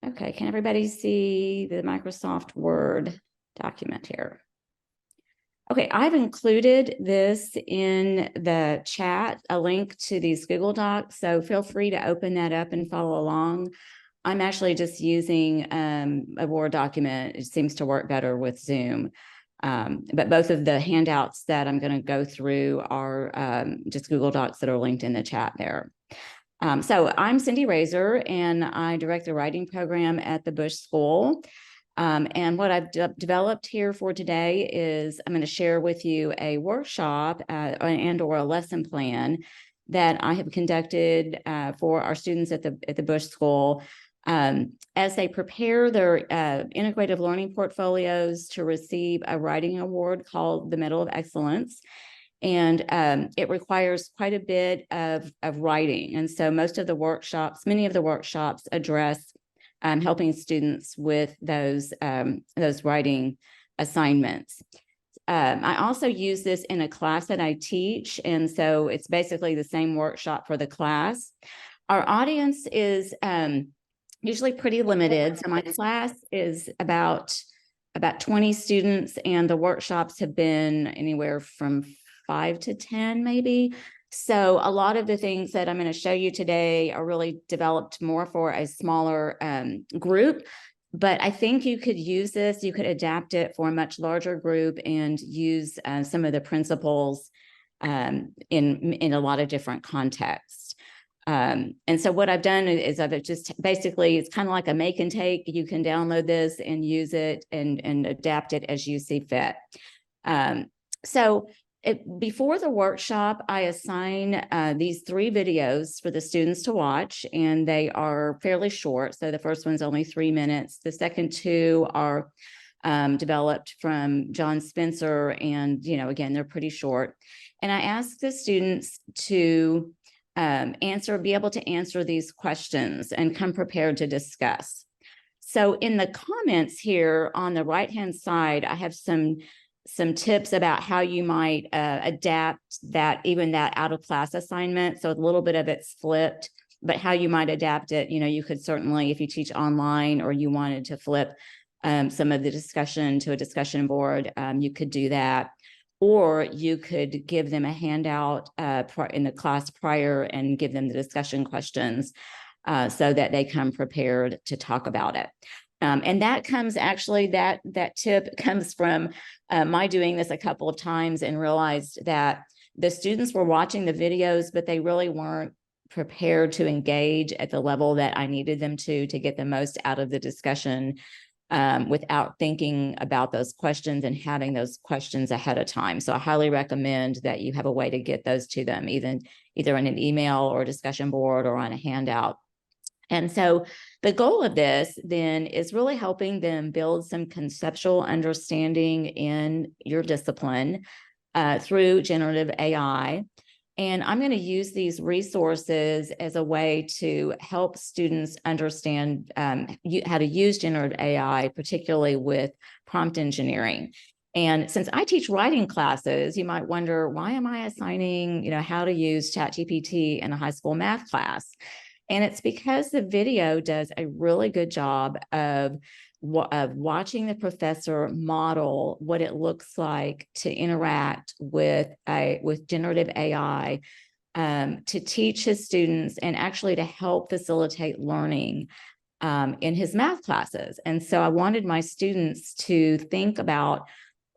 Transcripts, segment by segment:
Okay, can everybody see the Microsoft Word document here? Okay, I've included this in the chat, a link to these Google Docs, so feel free to open that up and follow along. I'm actually just using a Word document. It seems to work better with Zoom. But both of the handouts that I'm going to go through are just Google Docs that are linked in the chat there. So I'm Cindy Raisor, and I direct the writing program at the Bush School. And what I've developed here for today is I'm going to share with you a workshop and or a lesson plan that I have conducted for our students at the Bush School as they prepare their integrative learning portfolios to receive a writing award called the Medal of Excellence. And it requires quite a bit of writing. And so many of the workshops address helping students with those writing assignments. I also use this in a class that I teach, and so it's basically the same workshop for the class. Our audience is usually pretty limited. So my class is about 20 students, and the workshops have been anywhere from 5 to 10 maybe. So a lot of the things that I'm going to show you today are really developed more for a smaller group. But I think you could use this, you could adapt it for a much larger group and use some of the principles in a lot of different contexts. And so what I've done is I've just basically, it's kind of like a make and take. You can download this and use it and adapt it as you see fit. Before the workshop, I assign these 3 videos for the students to watch, and they are fairly short. So the first one's only 3 minutes. The second 2 are developed from John Spencer, and, again, they're pretty short. And I ask the students to be able to answer these questions and come prepared to discuss. So in the comments here on the right-hand side, I have some tips about how you might adapt that out of class assignment. So a little bit of it's flipped, but how you might adapt it, you could certainly, if you teach online or you wanted to flip some of the discussion to a discussion board, you could do that. Or you could give them a handout in the class prior and give them the discussion questions so that they come prepared to talk about it. And that comes actually, that tip comes from my doing this a couple of times and realized that the students were watching the videos, but they really weren't prepared to engage at the level that I needed them to get the most out of the discussion without thinking about those questions and having those questions ahead of time. So I highly recommend that you have a way to get those to them, either in an email or a discussion board or on a handout. And so the goal of this then is really helping them build some conceptual understanding in your discipline through generative AI. And I'm going to use these resources as a way to help students understand how to use generative AI, particularly with prompt engineering. And since I teach writing classes, you might wonder, why am I assigning, how to use ChatGPT in a high school math class? And it's because the video does a really good job of watching the professor model what it looks like to interact with generative AI to teach his students and actually to help facilitate learning in his math classes. And so I wanted my students to think about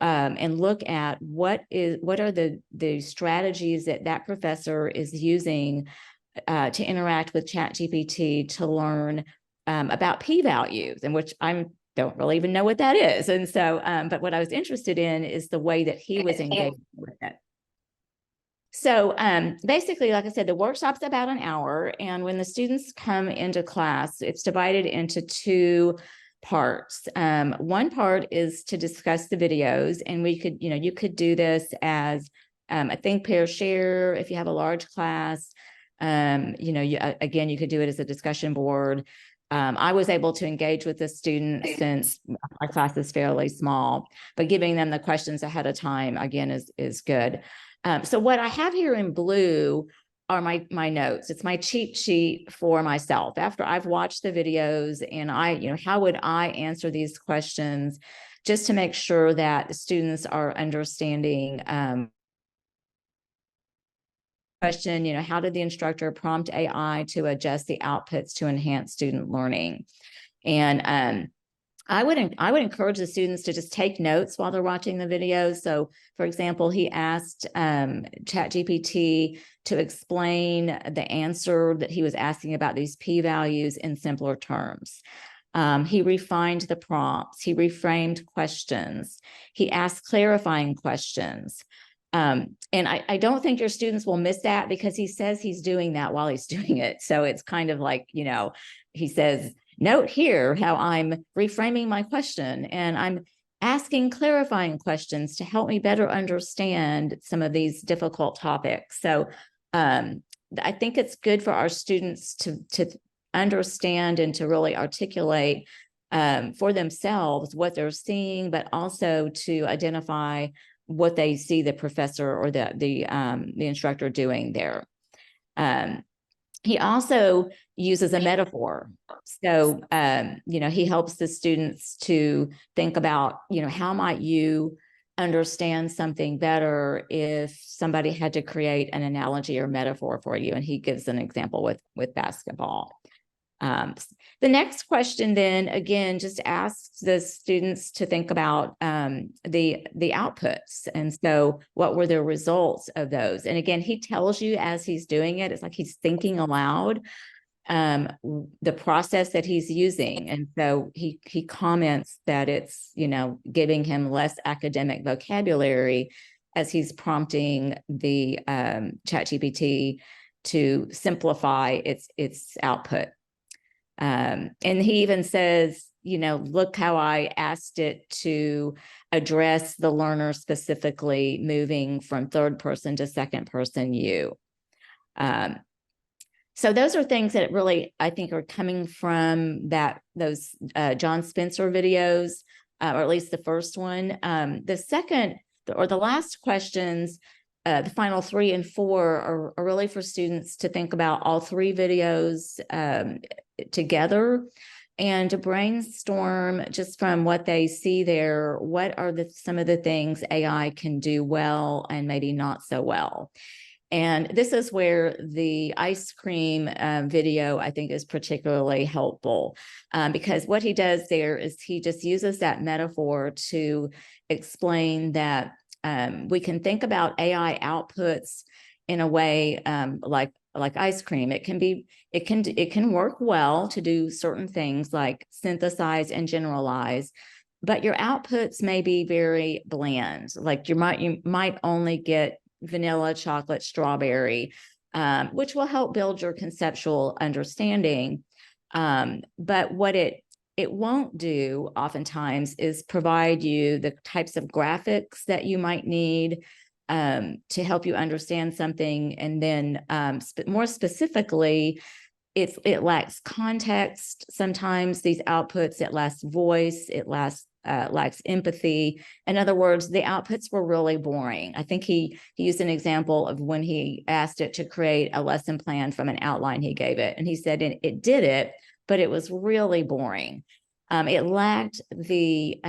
and look at what are the strategies that professor is using to interact with ChatGPT to learn about p-values, and which I don't really even know what that is. And so, but what I was interested in is the way that he was engaged with it. So basically, like I said, the workshop's about an hour, and when the students come into class, it's divided into 2 parts. One part is to discuss the videos, and you could do this as a think, pair, share if you have a large class. Again, you could do it as a discussion board. I was able to engage with the students since our class is fairly small, but giving them the questions ahead of time, again, is good. So what I have here in blue are my notes. It's my cheat sheet for myself. After I've watched the videos and how would I answer these questions just to make sure that the students are understanding question, how did the instructor prompt AI to adjust the outputs to enhance student learning? And I would encourage the students to just take notes while they're watching the videos. So, for example, he asked ChatGPT to explain the answer that he was asking about these p-values in simpler terms. He refined the prompts. He reframed questions. He asked clarifying questions. And I don't think your students will miss that because he says he's doing that while he's doing it. So it's kind of like, he says, note here how I'm reframing my question and I'm asking clarifying questions to help me better understand some of these difficult topics. So I think it's good for our students to understand and to really articulate for themselves what they're seeing, but also to identify what they see the professor or the instructor doing there. He also uses a metaphor. So, he helps the students to think about, how might you understand something better if somebody had to create an analogy or metaphor for you. And he gives an example with basketball. The next question then, again, just asks the students to think about the outputs. And so what were the results of those? And again, he tells you as he's doing it, it's like he's thinking aloud the process that he's using. And so he comments that it's, giving him less academic vocabulary as he's prompting the ChatGPT to simplify its output. And he even says, look how I asked it to address the learner specifically, moving from third person to second person you. So those are things that really, I think, are coming from those John Spencer videos, or at least the first one. The second or the last questions, the final 3 and 4 are really for students to think about all 3 videos together and to brainstorm just from what they see there, what are some of the things AI can do well and maybe not so well. And this is where the ice cream video, I think, is particularly helpful because what he does there is he just uses that metaphor to explain that we can think about AI outputs in a way like ice cream. It can work well to do certain things like synthesize and generalize, but your outputs may be very bland. Like you might only get vanilla, chocolate, strawberry, which will help build your conceptual understanding. But what it won't do oftentimes is provide you the types of graphics that you might need to help you understand something. And then more specifically, it lacks context. Sometimes these outputs, it lacks voice, it lacks empathy. In other words, the outputs were really boring. I think he used an example of when he asked it to create a lesson plan from an outline he gave it. And he said it did it, but it was really boring. It lacked the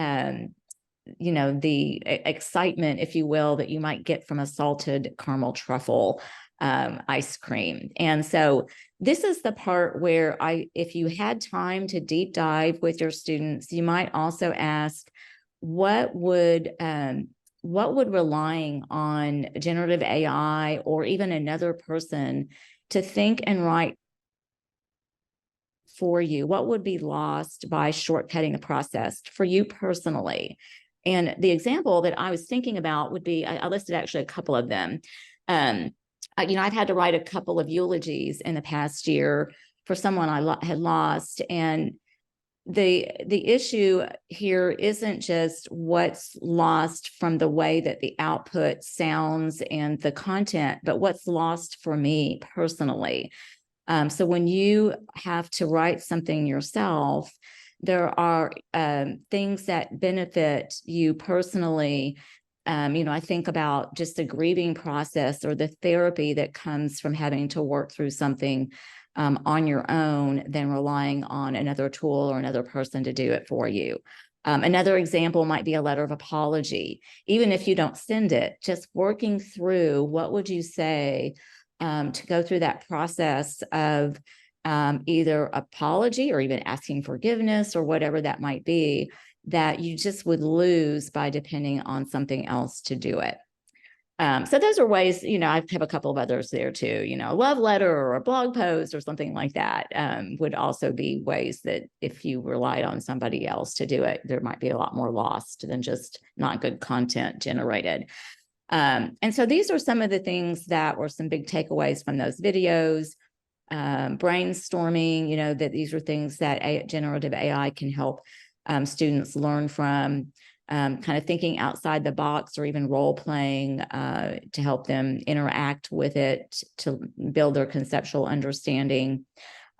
excitement, if you will, that you might get from a salted caramel truffle ice cream. And so this is the part where if you had time to deep dive with your students, you might also ask, what would relying on generative AI or even another person to think and write for you, what would be lost by shortcutting the process for you personally? And the example that I was thinking about would be, I listed actually a couple of them. I've had to write a couple of eulogies in the past year for someone I had lost. And the issue here isn't just what's lost from the way that the output sounds and the content, but what's lost for me personally. So when you have to write something yourself, there are things that benefit you personally I think about just the grieving process or the therapy that comes from having to work through something on your own than relying on another tool or another person to do it for you. Another example might be a letter of apology. Even if you don't send it, just working through what would you say to go through that process of either apology or even asking forgiveness or whatever that might be, that you just would lose by depending on something else to do it. So those are ways, I have a couple of others there too, a love letter or a blog post or something like that would also be ways that if you relied on somebody else to do it, there might be a lot more lost than just not good content generated. And so these are some of the things that were some big takeaways from those videos. Brainstorming, that these are things that generative AI can help students learn from, kind of thinking outside the box or even role playing to help them interact with it to build their conceptual understanding,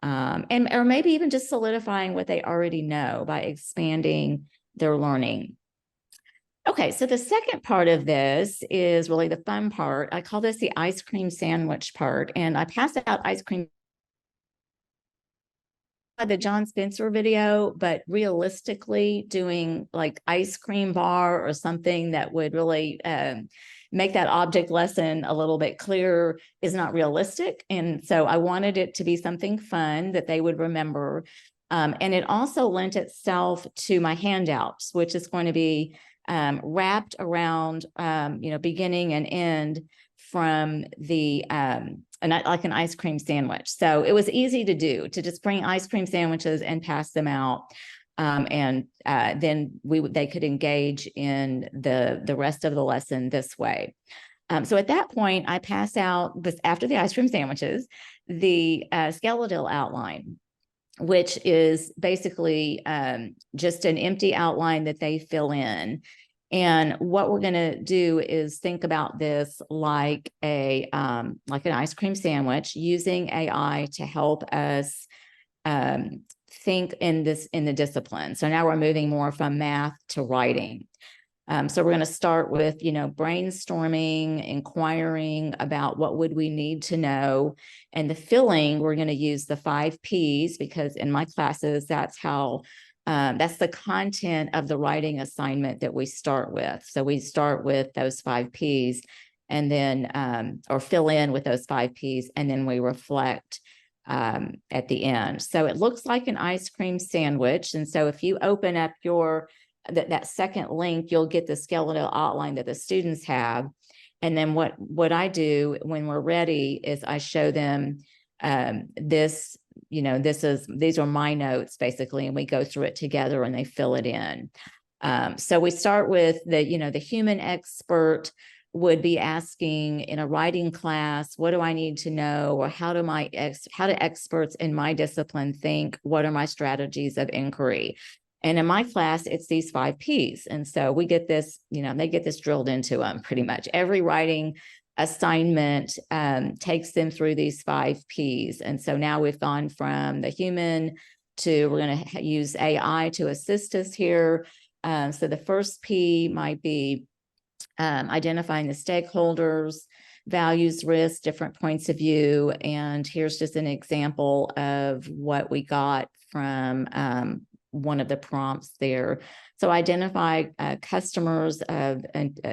or maybe even just solidifying what they already know by expanding their learning. Okay, so the second part of this is really the fun part. I call this the ice cream sandwich part, and I pass out ice cream the John Spencer video, but realistically doing like ice cream bar or something that would really make that object lesson a little bit clearer is not realistic. And so I wanted it to be something fun that they would remember. And it also lent itself to my handouts, which is going to be wrapped around, beginning and end from the like an ice cream sandwich. So it was easy to do, to just bring ice cream sandwiches and pass them out. And then they could engage in the rest of the lesson this way. So at that point, I pass out, after the ice cream sandwiches, the skeletal outline, which is basically just an empty outline that they fill in. And what we're going to do is think about this like an ice cream sandwich, using AI to help us think in the discipline. So now we're moving more from math to writing. So we're going to start with, brainstorming, inquiring about what would we need to know. And the filling, we're going to use the 5 Ps, because in my classes, that's the content of the writing assignment that we start with. So we start with those 5 Ps and then, or fill in with those 5 Ps, and then we reflect at the end. So it looks like an ice cream sandwich. And so if you open up that second link, you'll get the skeletal outline that the students have. And then what I do when we're ready is I show them these are my notes basically, and we go through it together and they fill it in. So we start with the human expert would be asking in a writing class, what do I need to know? Or how do experts in my discipline think? What are my strategies of inquiry? And in my class, it's these 5 Ps. And so we get this, they get this drilled into them pretty much. Every writing assignment takes them through these 5 Ps. And so now we've gone from the human to, we're going to use AI to assist us here. So the first P might be identifying the stakeholders, values, risks, different points of view. And here's just an example of what we got from one of the prompts there. So identify customers of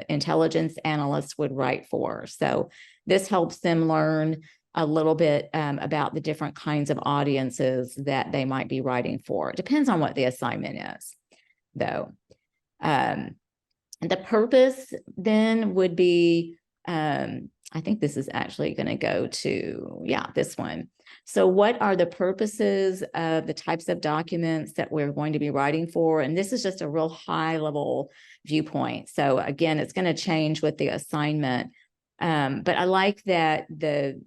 intelligence analysts would write for. So this helps them learn a little bit about the different kinds of audiences that they might be writing for. It depends on what the assignment is, though. The purpose then would be, I think this is actually going to go to, this one. So what are the purposes of the types of documents that we're going to be writing for? And this is just a real high level viewpoint. So again, it's going to change with the assignment. But I like that the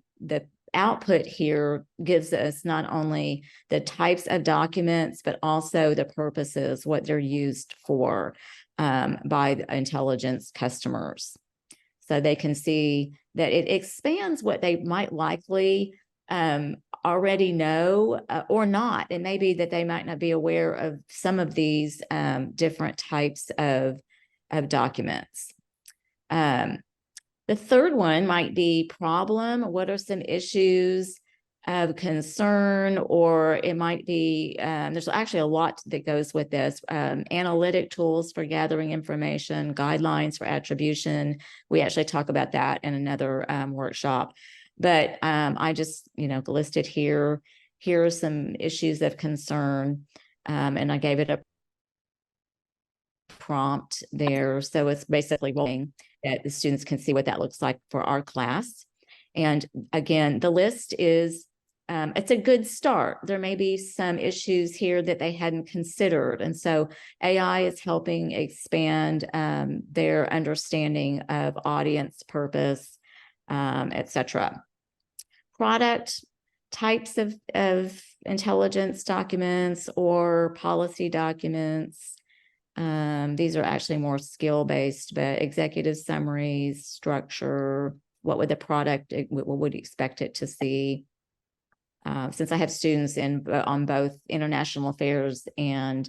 output here gives us not only the types of documents, but also the purposes, what they're used for by the intelligence customers. So they can see that it expands what they might likely already know or not. It may be that they might not be aware of some of these different types of documents. The third one might be problem. What are some issues of concern? Or it might be, there's actually a lot that goes with this. Analytic tools for gathering information, guidelines for attribution. We actually talk about that in another workshop. But I just, listed here are some issues of concern. And I gave it a prompt there. So it's basically rolling that the students can see what that looks like for our class. And again, the list is, it's a good start. There may be some issues here that they hadn't considered. And so AI is helping expand their understanding of audience purpose, et cetera. Product, types of intelligence documents or policy documents. These are actually more skill-based, but executive summaries, structure, what would the product, what would you expect it to see? Since I have students on both international affairs and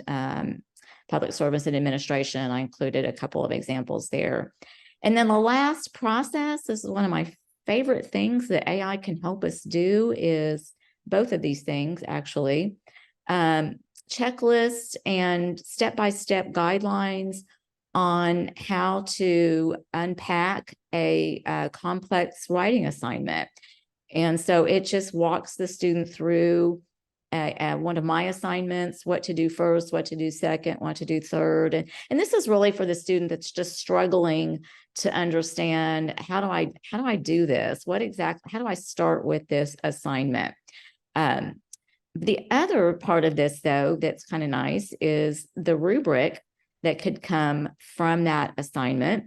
public service and administration, I included a couple of examples there. And then the last process, this is one of my favorite things that AI can help us do, is both of these things, actually. Checklists and step-by-step guidelines on how to unpack a complex writing assignment. And so it just walks the student through one of my assignments, what to do first, what to do second, what to do third. And this is really for the student that's just struggling to understand, how do I do this? How do I start with this assignment? The other part of this, though, that's kind of nice is the rubric that could come from that assignment.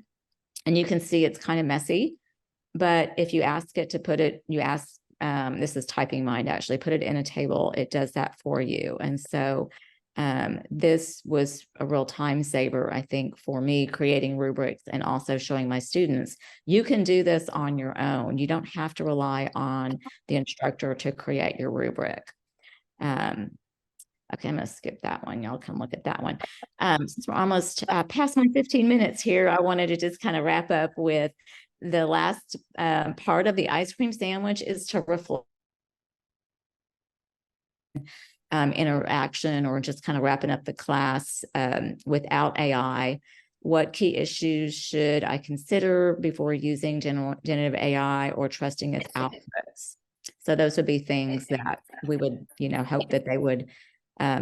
And you can see it's kind of messy, but if you ask it to put it, this is Typing Mind, actually, put it in a table, it does that for you. And so this was a real time saver, I think, for me, creating rubrics and also showing my students, you can do this on your own. You don't have to rely on the instructor to create your rubric. Okay, I'm going to skip that one. Y'all can look at that one. Since we're almost past my 15 minutes here, I wanted to just kind of wrap up with the last part of the ice cream sandwich is to reflect interaction, or just kind of wrapping up the class without AI. What key issues should I consider before using generative AI or trusting its outputs? So those would be things that we would, hope that they would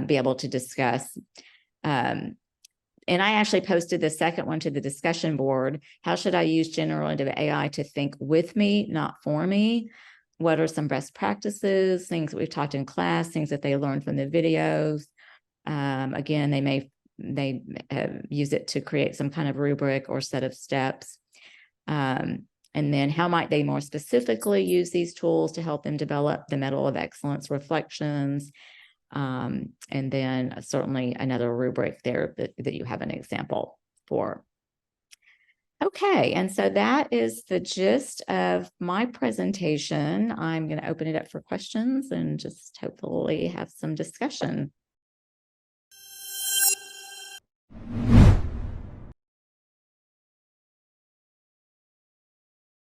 be able to discuss. And I actually posted the second one to the discussion board. How should I use generative AI to think with me, not for me? What are some best practices, things that we've talked in class, things that they learned from the videos? Again, they may use it to create some kind of rubric or set of steps. And then how might they more specifically use these tools to help them develop the Medal of Excellence reflections? And then certainly another rubric there that you have an example for. Okay, and so that is the gist of my presentation. I'm going to open it up for questions and just hopefully have some discussion.